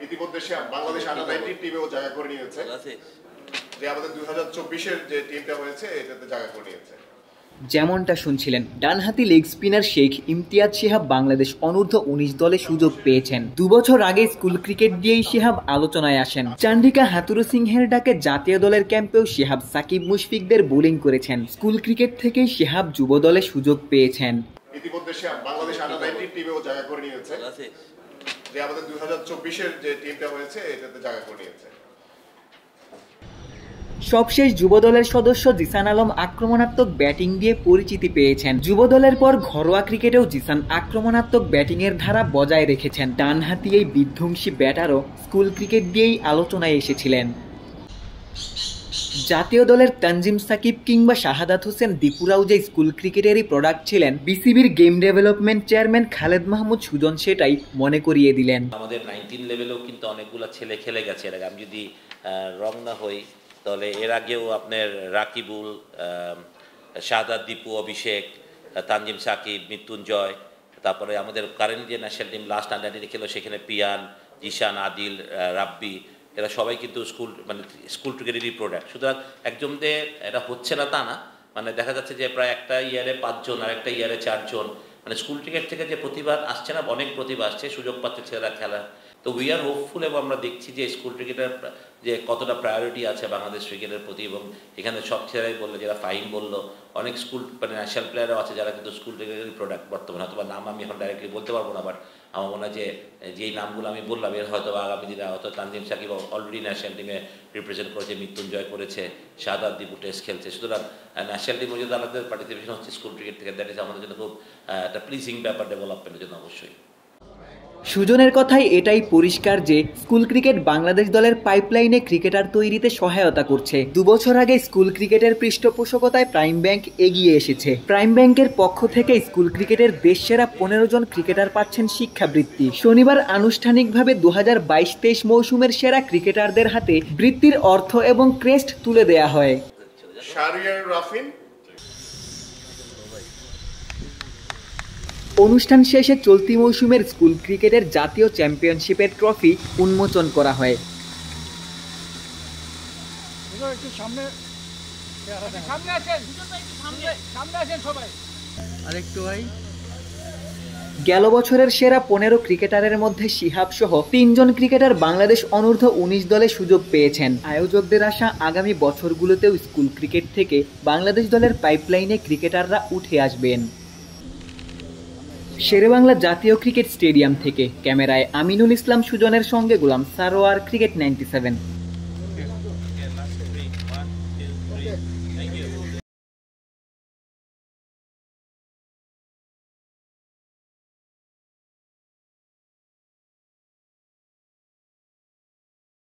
ইতিমধ্যে সে বাংলাদেশ আন্ডার-19 টিমেও জায়গা করে নিয়েছে, যে আমাদের 2024-এর যে টিমটা হয়েছে এটাতে জায়গা করে নিয়েছে। যেমনটা শুনছিলেন, ডানহাতি লেগ স্পিনার শেখ ইমতিয়াজ শিহাব বাংলাদেশ অনূর্ধ্ব-19 দলে সুযোগ পেয়েছেন। 2 বছর আগে স্কুল ক্রিকেট দিয়েই শিহাব আলোচনায় আসেন। চান্ডিকা হাতুরু সিংহের ডাকে জাতীয় দলের ক্যাম্পেও শিহাব সাকিব মুশফিকদের বোলিং করেছেন। স্কুল ক্রিকেট থেকেই শিহাব যুব দলে সুযোগ পেয়েছেন। ইতিমধ্যে সে বাংলাদেশ আন্ডার-19 টিমেও জায়গা করে নিয়েছে, যে আমাদের 2024-এর যে টিমটা হয়েছে এটাতে জায়গা করে নিয়েছে। সবশেষ যুব দলের সদস্য জিসান আলম আক্রমণাত্মক ব্যাটিং দিয়ে পরিচিতি পেয়েছেন। যুব দলের পর ঘরোয়া ক্রিকেটেও জিসান আক্রমণাত্মক ব্যাটিংয়ের ধারা বজায় রেখেছেন। ডানহাতি এই বিধ্বংসী ব্যাটারও স্কুল ক্রিকেট দিয়েই আলোচনায় এসেছিলেন। জাতীয় দলের তানজিম সাকিব কিংবা শাহাদাত হোসেন দীপুরাও যে স্কুল ক্রিকেটেরই প্রোডাক্ট ছিলেন, বিসিবির game development chairman Khaled Mahmud Sujon সেটাই মনে করিয়ে দিলেন। আমাদের 19 লেভেলেও কিন্তু অনেকগুলো ছেলে খেলে গেছে এর আগে, আমি যদি রং না হই তাহলে এর আগেও আপনার রাকিবুল, শাহাদাত, দীপু, অভিষেক, তানজিম সাকিব, মৃত্যুঞ্জয়, তারপরে আমাদের কারেন্ট যে ন্যাশনাল টিম লাস্ট আন্ডার-19 খেলো সেখানে পিয়ান, জিশান, আদিল, রাব্বি, এরা সবাই কিন্তু স্কুল ক্রিকেটেরই প্রোডাক্ট। সুতরাং একজনদের এটা হচ্ছে না তা না, মানে দেখা যাচ্ছে যে প্রায় একটা ইয়ারে 5 জন আর একটা ইয়ারে 4 জন, মানে স্কুল ক্রিকেট থেকে যে প্রতিভা আসছে না, অনেক প্রতিভা আসছে, সুযোগ পাচ্ছে ছেলেরা খেলা। তো উই আর হোপফুল, এবং আমরা দেখছি যে স্কুল ক্রিকেটের যে কতটা প্রায়োরিটি আছে বাংলাদেশ ক্রিকেটের প্রতি, এবং এখানে সব ছেলেরাই বললো, যারা ফাহিম বললো, অনেক স্কুল ন্যাশনাল প্লেয়ারও আছে যারা কিন্তু স্কুল ক্রিকেটের প্রোডাক্ট বর্তমানে। হয়তো নাম আমি এখন ডাইরেক্টলি বলতে পারবো না, বাট আমার মনে হয় যে যেই নামগুলো আমি বললাম এর হয়তো আগামী দিনে হয়তো তানজিম সাকিব অলরেডি ন্যাশনাল টিমে রিপ্রেজেন্ট করেছে, মৃত্যুঞ্জয় করেছে, শাহাদাত, দীপু টেস্ট খেলছে। সুতরাং ন্যাশনাল টিমে যদি আমাদের পার্টিসিপেশন হচ্ছে স্কুল ক্রিকেট থেকে, দ্যাট ইজ আমাদের জন্য খুব একটা প্লিজিং ব্যাপার ডেভেলপমেন্টের জন্য অবশ্যই। সুজনের কথাই এটাই পরিষ্কার যে স্কুল ক্রিকেট বাংলাদেশ দলের পাইপলাইনে ক্রিকেটার তৈরিতে সহায়তা করছে। 2 বছর আগে স্কুল ক্রিকেটের পৃষ্ঠপোষকতায় প্রাইম ব্যাংক এগিয়ে এসেছে। প্রাইম ব্যাংকের পক্ষ থেকে স্কুল ক্রিকেটের দেশসেরা 15 জন ক্রিকেটার পাচ্ছেন শিক্ষাবৃত্তি। শনিবার আনুষ্ঠানিকভাবে 2022-23 মৌসুমের সেরা ক্রিকেটারদের হাতে বৃত্তির অর্থ এবং ক্রেস্ট তুলে দেয়া হয়। অনুষ্ঠান শেষে চলতি মৌসুমের স্কুল ক্রিকেটের জাতীয় চ্যাম্পিয়নশিপের ট্রফি উন্মোচন করা হয়। গেল বছরের সেরা 15 ক্রিকেটারের মধ্যে শিহাব সহ 3 জন ক্রিকেটার বাংলাদেশ অনূর্ধ্ব-19 দলে সুযোগ পেয়েছেন। আয়োজকদের আশা, আগামী বছরগুলোতেও স্কুল ক্রিকেট থেকে বাংলাদেশ দলের পাইপলাইনে ক্রিকেটাররা উঠে আসবেন। শেরেবাংলা জাতীয় ক্রিকেট স্টেডিয়াম থেকে ক্যামেরায় আমিনুল ইসলাম সুজনের সঙ্গে গোলাম সারোয়ার, ক্রিকেট 97।